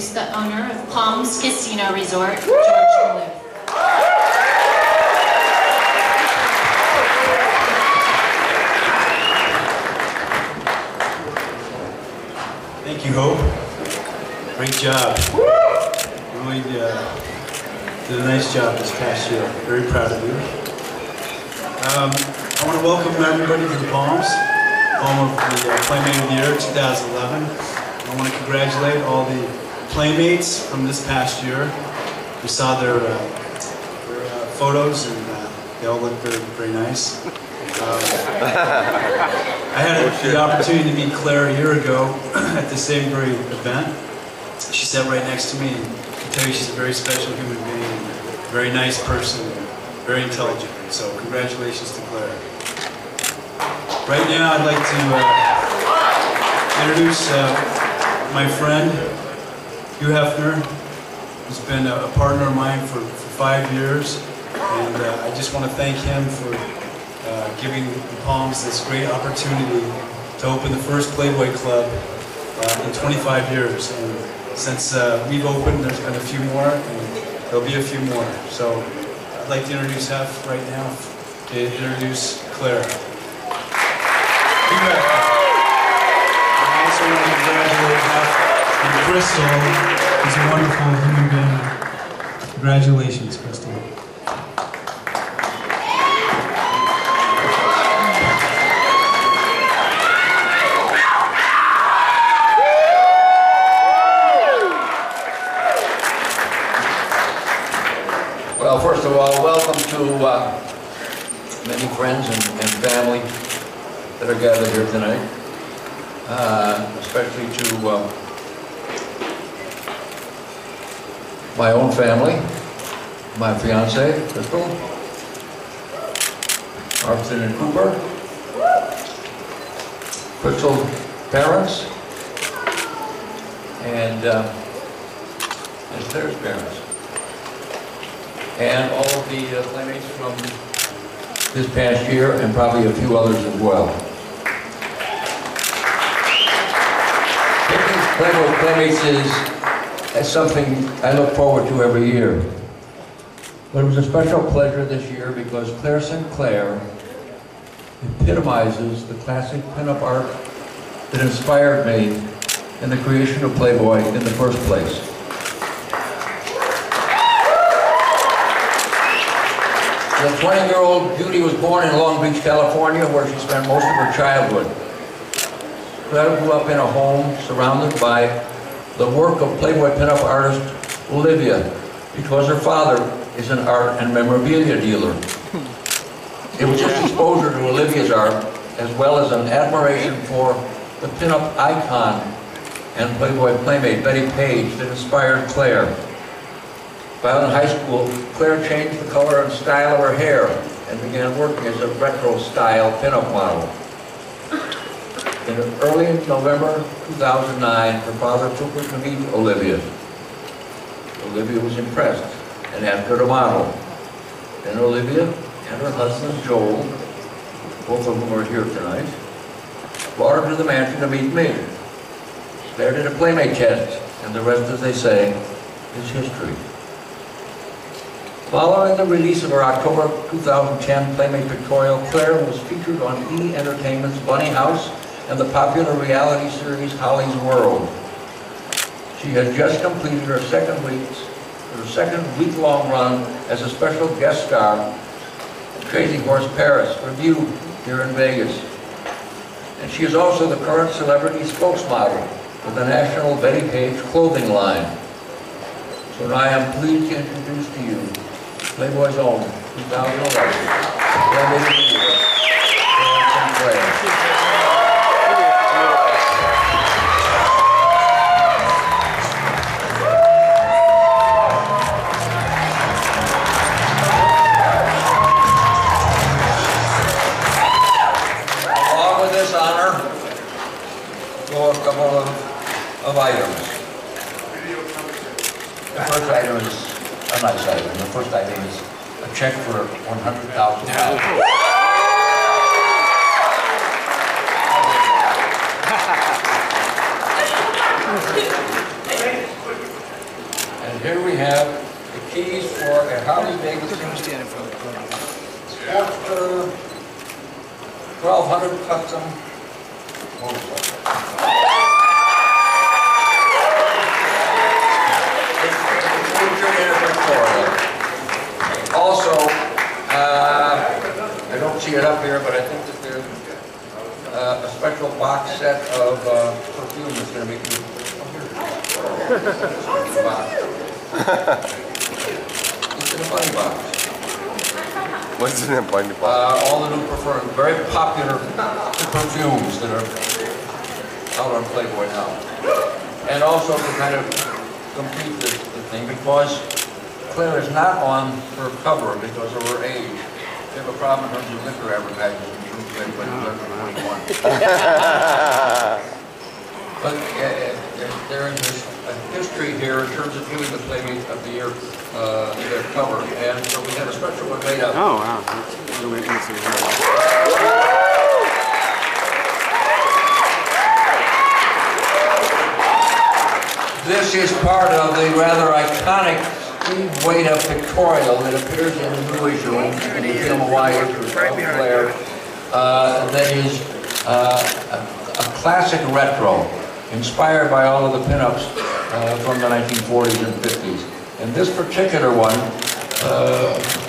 introduce the owner of Palms Casino Resort, George Maloof. Thank you, Hope. Great job. Really did a nice job this past year. Very proud of you. I want to welcome everybody to the Palms, home of the Playmate of the Year 2011. I want to congratulate all the Playmates from this past year. We saw their photos, and they all look very, very nice. I had the opportunity to meet Claire a year ago at the same very event. She sat right next to me, and I can tell you she's a very special human being, a very nice person, very intelligent. So congratulations to Claire. Right now I'd like to introduce my friend, Hugh Hefner, who's been a partner of mine for 5 years. And I just want to thank him for giving the Palms this great opportunity to open the first Playboy club in 25 years. And since we've opened, there's been a few more, and there'll be a few more. So I'd like to introduce Hef right now, to introduce Claire. And I also want to congratulate Hef and Crystal, who's a wonderful human being. Congratulations, Crystal. Well, first of all, welcome to many friends and family that are gathered here tonight, especially to my own family, my fiancée, Crystal, Arthur and Cooper, Crystal's parents, and Claire's parents. And all of the Playmates from this past year, and probably a few others as well. Playboy Playmates is something I look forward to every year. But it was a special pleasure this year because Claire Sinclair epitomizes the classic pinup art that inspired me in the creation of Playboy in the first place. The 20-year-old Judy was born in Long Beach, California, where she spent most of her childhood. Claire grew up in a home surrounded by the work of Playboy pinup artist Olivia, because her father is an art and memorabilia dealer. It was this exposure to Olivia's art, as well as an admiration for the pinup icon and Playboy Playmate, Betty Page, that inspired Claire. While in high school, Claire changed the color and style of her hair and began working as a retro-style pinup model. In early November 2009, her father took her to meet Olivia. Olivia was impressed and asked her to model. Then Olivia and her husband Joel, both of whom are here tonight, brought her to the mansion to meet me. Claire did a Playmate test, and the rest, as they say, is history. Following the release of her October 2010 Playmate pictorial, Claire was featured on E! Entertainment's Bunny House and the popular reality series Holly's World. She had just completed her second week-long run as a special guest star at Crazy Horse Paris Review here in Vegas. And she is also the current celebrity spokesmodel for the national Betty Page clothing line. So now I am pleased to introduce to you Playboy's own 2011 Playmate of the Year, Claire Sinclair. Along with this honor go a couple of items. The first item is a nice item. The first item is a check for $100,000. And here we have the keys for a Harley Davidson Sportster 1200 custom motorcycle. Also, I don't see it up here, but I think that there's a special box set of perfume that's going to be used. It's in a bunny box. What's in a bunny box? All the new very popular perfumes that are out on Playboy now. And also to kind of complete the thing, because Claire is not on her cover because of her age. She have a problem in terms of liquor advertising. But there is a history here in terms of giving the Playmate of the Year their cover, and so we have a special one made up. Oh wow! This is part of the rather iconic Steve Wade pictorial that appears in the new issue in the film Hawaii issue of Claire. That is a classic retro, inspired by all of the pinups from the 1940s and 50s. And this particular one,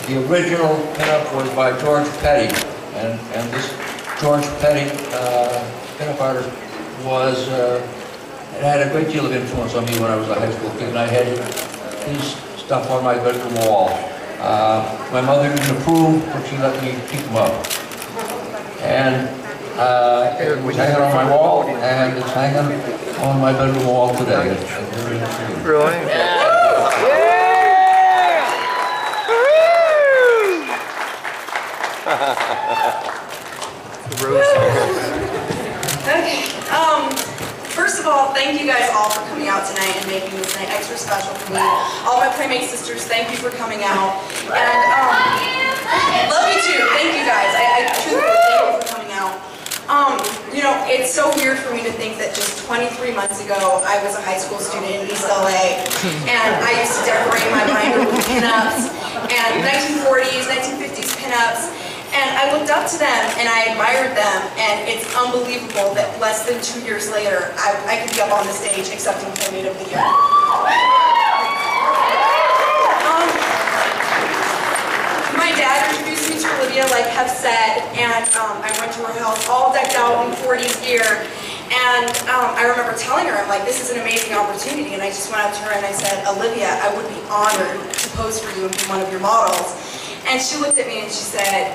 the original pinup was by George Petty, and this George Petty pinup artist was, it had a great deal of influence on me when I was a high school kid, and I had his stuff on my bedroom wall. My mother didn't approve, but she let me keep them up. And it was hanging on my wall, and it's hanging on my bedroom wall today. Really? Yeah! Okay. First of all, thank you guys all for coming out tonight and making this night extra special for me. All my Playmate sisters, thank you for coming out. And love you too. Thank you guys. I truly thank you for coming out. You know, it's so weird for me to think that just 23 months ago, I was a high school student in East LA, and I used to decorate my binder with pinups, and 1940s, 1950s pinups, and I looked up to them, and I admired them, and it's unbelievable that less than 2 years later, I could be up on the stage accepting Playmate of the Year. My dad introduced me to Olivia, like Hef said, and I went to her house all decked out in 40s gear, and I remember telling her, I'm like, this is an amazing opportunity, and I just went up to her and I said, Olivia, I would be honored to pose for you and be one of your models. And she looked at me and she said,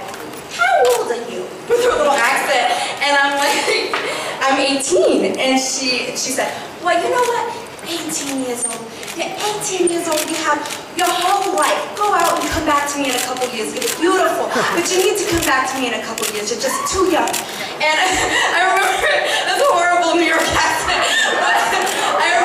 how old are you? With her little accent, and I'm like, I'm 18, and she said, well, you know what, 18 years old, you're 18 years old, you have your whole life. Go out and come back to me in a couple years. It's beautiful. But you need to come back to me in a couple years. You're just too young. And I remember, that's a horrible New York accent. But I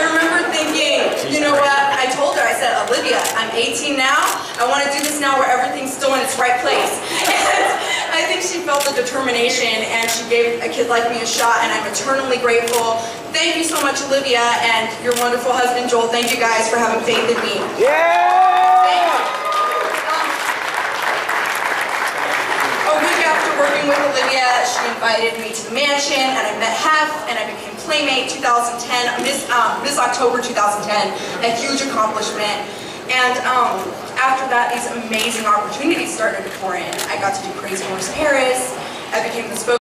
remember thinking, you know what? I told her, I said, Olivia, I'm 18 now. I want to do this now where everything's still in its right place. And I think she felt the determination, and she gave a kid like me a shot, and I'm eternally grateful. Thank you so much, Olivia, and your wonderful husband, Joel. Thank you guys for having faith in me. Yeah! A week after working with Olivia, she invited me to the mansion, and I met Hef, and I became Playmate 2010, Miss October 2010, a huge accomplishment. And after that, these amazing opportunities started to pour in. I got to do Crazy Horse Paris. I became the spokesperson